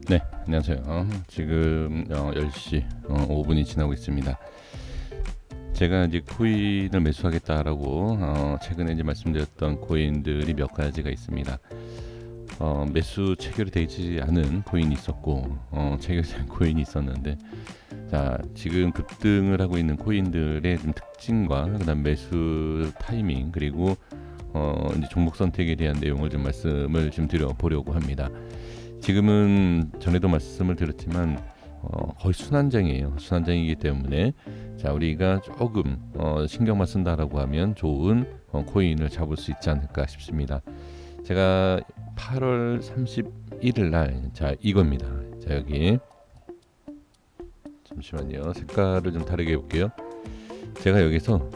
네, 안녕하세요. 지금 10시 5분이 지나고 있습니다. 제가 이제 코인을 매수하겠다라고 최근에 이제 말씀드렸던 코인들이 몇 가지가 있습니다. 매수 체결이 되지 않은 코인이 있었고 체결된 코인이 있었는데, 자, 지금 급등을 하고 있는 코인들의 좀 특징과 그다음 매수 타이밍, 그리고 이제 종목 선택에 대한 내용을 좀 말씀을 좀 드려보려고 합니다. 지금은 전에도 말씀을 드렸지만 거의 순환장이에요. 순환장이기 때문에 자, 우리가 조금 신경만 쓴다라고 하면 좋은 코인을 잡을 수 있지 않을까 싶습니다. 제가 8월 31일 날, 자, 이겁니다. 자, 여기 잠시만요. 색깔을 좀 다르게 해볼게요. 제가 여기서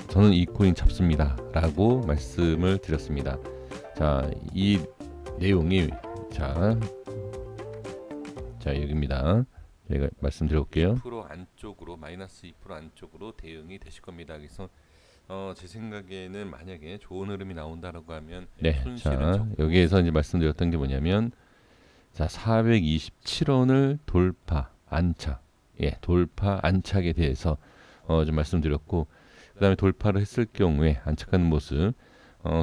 저는 이 코인 잡습니다 라고 말씀을 드렸습니다. 자, 이 내용이 자 여기입니다. 제가 말씀드릴게요. 2% 안쪽으로, 마이너스 2% 안쪽으로 대응이 되실 겁니다. 그래서 제 생각에는 만약에 좋은 흐름이 나온다라고 하면 네, 자, 여기에서 이제 말씀드렸던 게 뭐냐면, 자, 427원을 돌파 안착, 돌파 안착에 대해서 좀 말씀드렸고, 그다음에 돌파를 했을 경우에 안착하는 모습,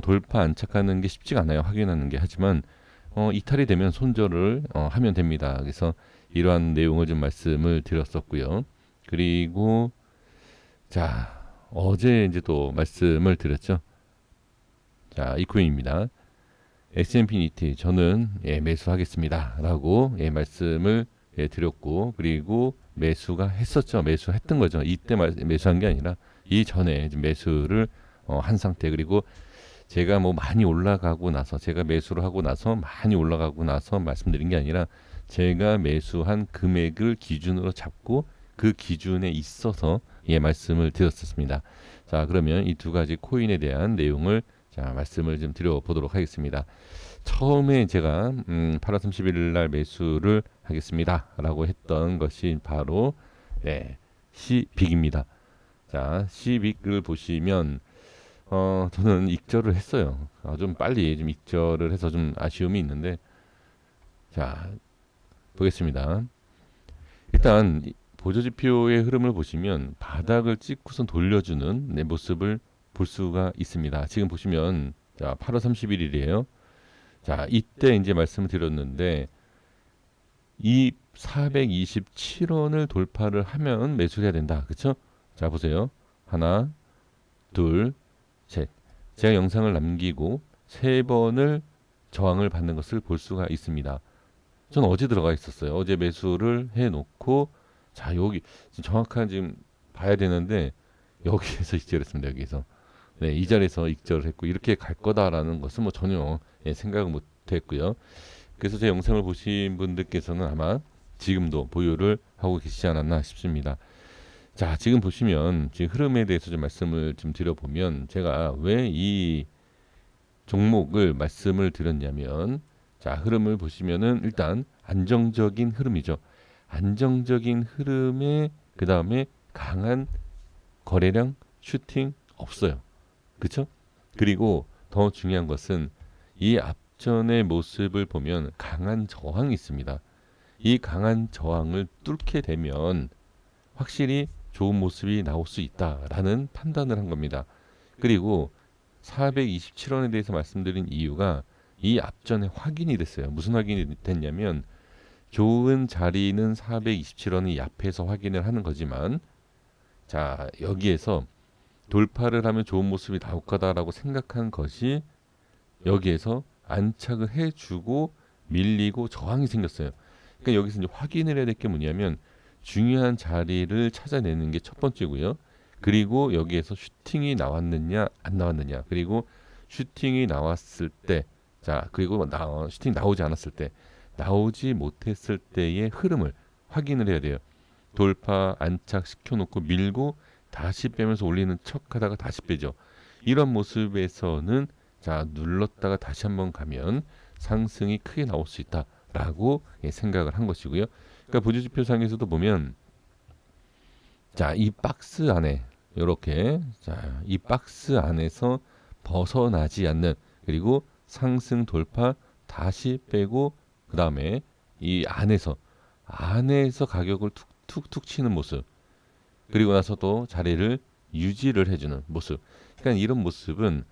돌파 안착하는 게 쉽지가 않아요. 확인하는 게. 하지만 이탈이 되면 손절을 하면 됩니다. 그래서 이러한 내용을 좀 말씀을 드렸었고요. 그리고 자, 어제 이제 또 말씀을 드렸죠. 자, 이 코인입니다. S&P 니트 저는 매수하겠습니다 라고 말씀을 드렸고, 그리고 매수가 했었죠. 매수했던 거죠. 이때 매수한 게 아니라 이전에 매수를 한 상태. 그리고 제가 뭐 많이 올라가고 나서, 제가 매수를 하고 나서 많이 올라가고 나서 말씀드린 게 아니라, 제가 매수한 금액을 기준으로 잡고 그 기준에 있어서 말씀을 드렸었습니다. 자, 그러면 이 두 가지 코인에 대한 내용을 자, 말씀을 좀 드려보도록 하겠습니다. 처음에 제가 8월 31일 날 매수를 하겠습니다 라고 했던 것이 바로 시빅입니다. 자, 시빅을 보시면 저는 익절을 했어요. 좀 빨리 좀 익절을 해서 좀 아쉬움이 있는데, 자, 보겠습니다. 일단 보조지표의 흐름을 보시면 바닥을 찍고선 돌려주는 모습을 볼 수가 있습니다. 지금 보시면 자, 8월 31일이에요. 자, 이때 이제 말씀을 드렸는데, 이 427원을 돌파를 하면 매수를 해야 된다. 그쵸? 자, 보세요. 하나, 둘, 셋. 제가 영상을 남기고 3번을 저항을 받는 것을 볼 수가 있습니다. 전 어제 들어가 있었어요. 어제 매수를 해놓고, 자, 여기 정확한 지금 봐야 되는데 여기에서 익절했습니다. 여기서 이 자리에서 익절을 했고, 이렇게 갈 거다라는 것은 뭐 전혀 생각을 못했고요. 그래서 제 영상을 보신 분들께서는 아마 지금도 보유를 하고 계시지 않았나 싶습니다. 자, 지금 보시면 지금 흐름에 대해서 좀 말씀을 좀 드려보면, 제가 왜 이 종목을 말씀을 드렸냐면, 자, 흐름을 보시면은 일단 안정적인 흐름이죠. 안정적인 흐름에 그 다음에 강한 거래량 슈팅 없어요. 그쵸? 그리고 더 중요한 것은 이 앞전의 모습을 보면 강한 저항이 있습니다. 이 강한 저항을 뚫게 되면 확실히 좋은 모습이 나올 수 있다라는 판단을 한 겁니다. 그리고 427원에 대해서 말씀드린 이유가 이 앞전에 확인이 됐어요. 무슨 확인이 됐냐면, 좋은 자리는 427원이 앞에서 확인을 하는 거지만, 자, 여기에서 돌파를 하면 좋은 모습이 나올 거다라고 생각한 것이 여기에서 안착을 해주고 밀리고 저항이 생겼어요. 그러니까 여기서 이제 확인을 해야 될 게 뭐냐면, 중요한 자리를 찾아내는 게 첫 번째고요. 그리고 여기에서 슈팅이 나왔느냐 안 나왔느냐, 그리고 슈팅이 나왔을 때, 자, 그리고 슈팅 나오지 않았을 때, 나오지 못했을 때의 흐름을 확인을 해야 돼요. 돌파 안착 시켜놓고 밀고 다시 빼면서 올리는 척 하다가 다시 빼죠. 이런 모습에서는 자, 눌렀다가 다시 한번 가면 상승이 크게 나올 수 있다라고 생각을 한 것이고요. 그러니까 보조지표상에서도 보면, 자, 이 박스 안에 이렇게, 자, 이 박스 안에서 벗어나지 않는, 그리고 상승 돌파 다시 빼고 그 다음에 이 안에서 가격을 툭툭툭 치는 모습. 그리고 나서 또 자리를 유지를 해주는 모습. 그러니까 이런 모습은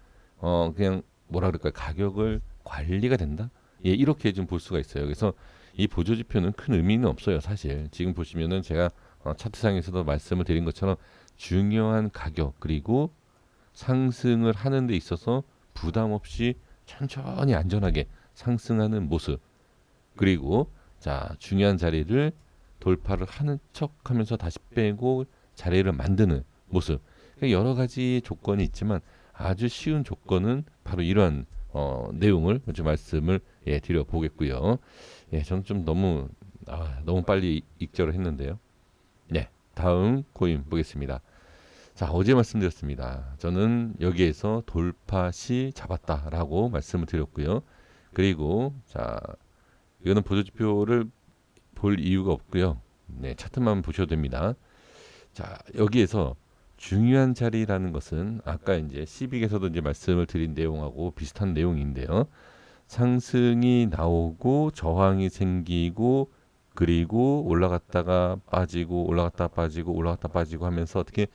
그냥 뭐라 그럴까요? 가격을 관리가 된다? 예, 이렇게 좀 볼 수가 있어요. 그래서 이 보조지표는 큰 의미는 없어요, 사실. 지금 보시면은 제가 차트상에서도 말씀을 드린 것처럼 중요한 가격 그리고 상승을 하는 데 있어서 부담 없이 천천히 안전하게 상승하는 모습. 그리고 자, 중요한 자리를 돌파를 하는 척하면서 다시 빼고 자리를 만드는 모습. 그러니까 여러 가지 조건이 있지만 아주 쉬운 조건은 바로 이러한 내용을 좀 말씀을 드려 보겠고요. 예, 저는 좀 너무 빨리 익절을 했는데요. 네, 다음 코인 보겠습니다. 자, 어제 말씀드렸습니다. 저는 여기에서 돌파 시 잡았다라고 말씀을 드렸고요. 그리고 자, 이거는 보조지표를 볼 이유가 없고요. 네, 차트만 보셔도 됩니다. 자, 여기에서 중요한 자리라는 것은 아까 이제 시빅에서도 이제 말씀을 드린 내용하고 비슷한 내용인데요. 상승이 나오고 저항이 생기고 그리고 올라갔다가 빠지고 올라갔다 빠지고 올라갔다 빠지고 하면서 어떻게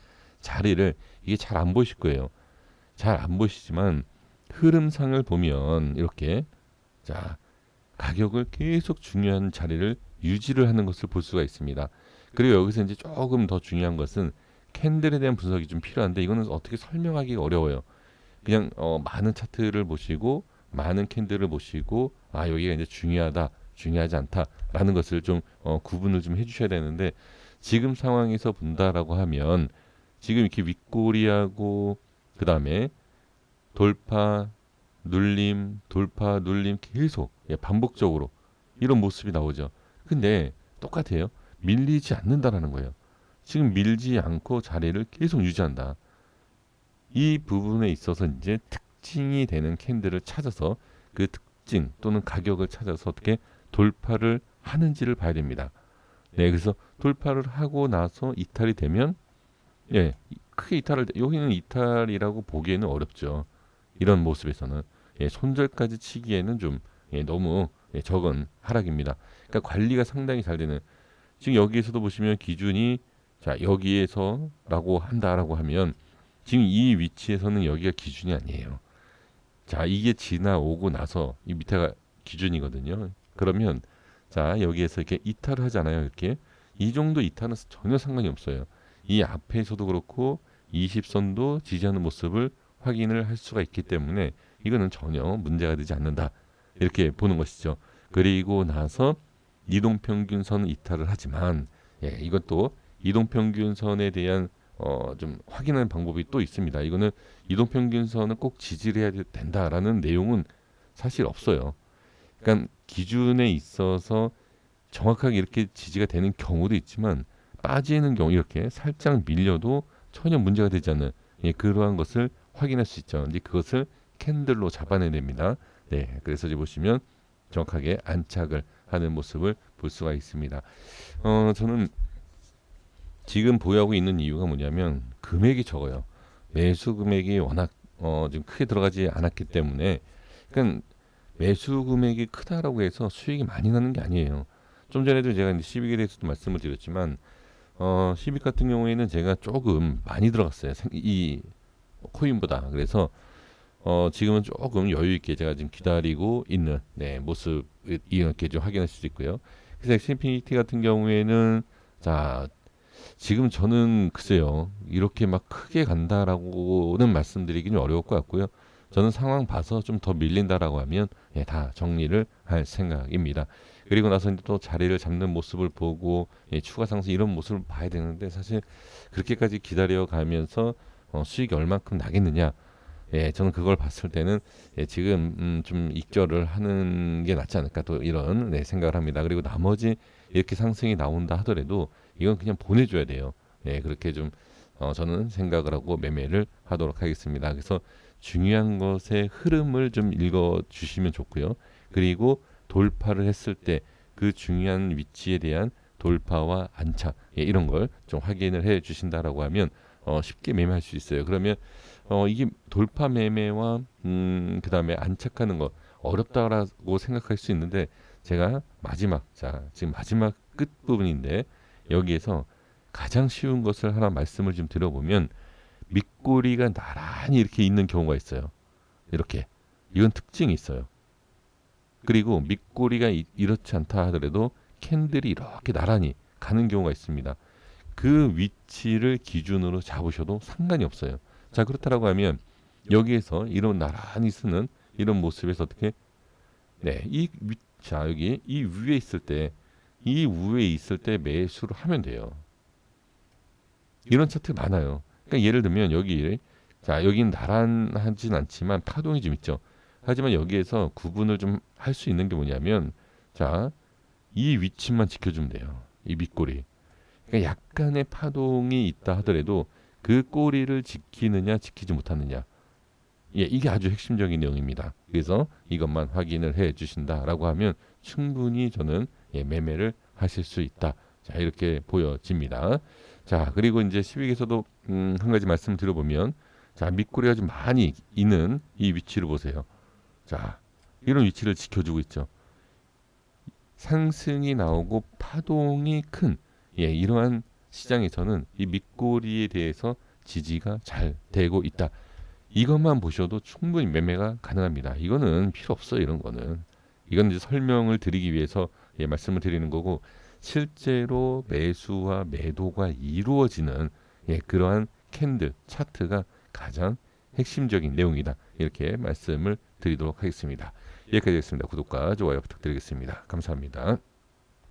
자리를 이게 잘 안 보이실 거예요. 잘 안 보시지만 흐름상을 보면 이렇게 자, 가격을 계속 중요한 자리를 유지를 하는 것을 볼 수가 있습니다. 그리고 여기서 이제 조금 더 중요한 것은 캔들에 대한 분석이 좀 필요한데 이거는 어떻게 설명하기가 어려워요. 그냥 많은 차트를 보시고 많은 캔들을 보시고 아 여기가 이제 중요하다, 중요하지 않다라는 것을 좀 구분을 좀 해주셔야 되는데 지금 상황에서 본다라고 하면 지금 이렇게 윗꼬리하고 그 다음에 돌파, 눌림, 돌파, 눌림 계속 반복적으로 이런 모습이 나오죠. 근데 똑같아요. 밀리지 않는다라는 거예요. 지금 밀지 않고 자리를 계속 유지한다. 이 부분에 있어서 이제 특징이 되는 캔들을 찾아서 그 특징 또는 가격을 찾아서 어떻게 돌파를 하는지를 봐야 됩니다. 네, 그래서 돌파를 하고 나서 이탈이 되면 예, 크게 여기는 이탈이라고 보기에는 어렵죠. 이런 모습에서는 손절까지 치기에는 좀 너무 적은 하락입니다. 그러니까 관리가 상당히 잘 되는 지금 여기에서도 보시면 기준이 자 여기에서라고 한다라고 하면 지금 이 위치에서는 여기가 기준이 아니에요. 자 이게 지나오고 나서 이 밑에가 기준이거든요. 그러면 자 여기에서 이렇게 이탈을 하잖아요. 이렇게 이 정도 이탈은 전혀 상관이 없어요. 이 앞에서도 그렇고 20선도 지지하는 모습을 확인을 할 수가 있기 때문에 이거는 전혀 문제가 되지 않는다. 이렇게 보는 것이죠. 그리고 나서 이동평균선 이탈을 하지만 이것도 이동평균선에 대한 좀 확인하는 방법이 또 있습니다. 이거는 이동평균선은 꼭 지지를 해야 된다라는 내용은 사실 없어요. 그러니까 기준에 있어서 정확하게 이렇게 지지가 되는 경우도 있지만 빠지는 경우 이렇게 살짝 밀려도 전혀 문제가 되지 않는 그러한 것을 확인할 수 있죠. 이제 그것을 캔들로 잡아내야 됩니다. 네, 그래서 이제 보시면 정확하게 안착을 하는 모습을 볼 수가 있습니다. 저는 지금 보유하고 있는 이유가 뭐냐면 금액이 적어요. 매수 금액이 워낙 좀 크게 들어가지 않았기 때문에 그러니까 매수 금액이 크다라고 해서 수익이 많이 나는 게 아니에요. 좀 전에도 제가 이제 시빅에 대해서도 말씀을 드렸지만 시빅 같은 경우에는 제가 조금 많이 들어갔어요. 이 코인보다. 그래서 지금은 조금 여유 있게 제가 지금 기다리고 있는 모습 이렇게 좀 확인할 수 있고요. 그래서 XPT 같은 경우에는 자 지금 저는 글쎄요 이렇게 막 크게 간다라고는 말씀드리기는 어려울 것 같고요. 저는 상황 봐서 좀 더 밀린다라고 하면 다 정리를 할 생각입니다. 그리고 나서 이제 또 자리를 잡는 모습을 보고 추가 상승 이런 모습을 봐야 되는데 사실 그렇게까지 기다려 가면서 수익이 얼만큼 나겠느냐 저는 그걸 봤을 때는 지금 좀 익절을 하는 게 낫지 않을까 또 이런 생각을 합니다. 그리고 나머지 이렇게 상승이 나온다 하더라도 이건 그냥 보내줘야 돼요. 그렇게 좀 저는 생각을 하고 매매를 하도록 하겠습니다. 그래서 중요한 것의 흐름을 좀 읽어 주시면 좋고요. 그리고 돌파를 했을 때 그 중요한 위치에 대한 돌파와 안착 이런 걸 좀 확인을 해 주신다라고 하면 쉽게 매매할 수 있어요. 그러면 이게 돌파 매매와 그 다음에 안착하는 거 어렵다라고 생각할 수 있는데 제가 마지막, 자, 지금 마지막 끝 부분인데 여기에서 가장 쉬운 것을 하나 말씀을 좀 드려보면 밑꼬리가 나란히 이렇게 있는 경우가 있어요. 이렇게. 이건 특징이 있어요. 그리고 밑꼬리가 이렇지 않다 하더라도 캔들이 이렇게 나란히 가는 경우가 있습니다. 그 위치를 기준으로 잡으셔도 상관이 없어요. 자, 그렇다라고 하면 여기에서 이런 나란히 쓰는 이런 모습에서 어떻게 네, 자, 여기 이 위에 있을 때 이 위에 있을 때 매수를 하면 돼요. 이런 차트 많아요. 그러니까 예를 들면 여기 자, 여기는 나란하진 않지만 파동이 좀 있죠. 하지만 여기에서 구분을 좀 할 수 있는 게 뭐냐면 자, 이 위치만 지켜주면 돼요. 이 밑꼬리. 그러니까 약간의 파동이 있다 하더라도 그 꼬리를 지키느냐 지키지 못하느냐. 예, 이게 아주 핵심적인 내용입니다. 그래서 이것만 확인을 해 주신다라고 하면 충분히 저는 예, 매매를 하실 수 있다. 자, 이렇게 보여집니다. 자, 그리고 이제 시빅에서도 한 가지 말씀을 드려보면 자, 밑꼬리가 좀 많이 있는 이 위치를 보세요. 자, 이런 위치를 지켜주고 있죠. 상승이 나오고 파동이 큰 예, 이러한 시장에서는 이 밑꼬리에 대해서 지지가 잘 되고 있다. 이것만 보셔도 충분히 매매가 가능합니다. 이거는 필요 없어요. 이런 거는. 이건 이제 설명을 드리기 위해서 예, 말씀을 드리는 거고 실제로 매수와 매도가 이루어지는 예, 그러한 캔들 차트가 가장 핵심적인 내용이다. 이렇게 말씀을 드리도록 하겠습니다. 여기까지 하겠습니다. 구독과 좋아요 부탁드리겠습니다. 감사합니다.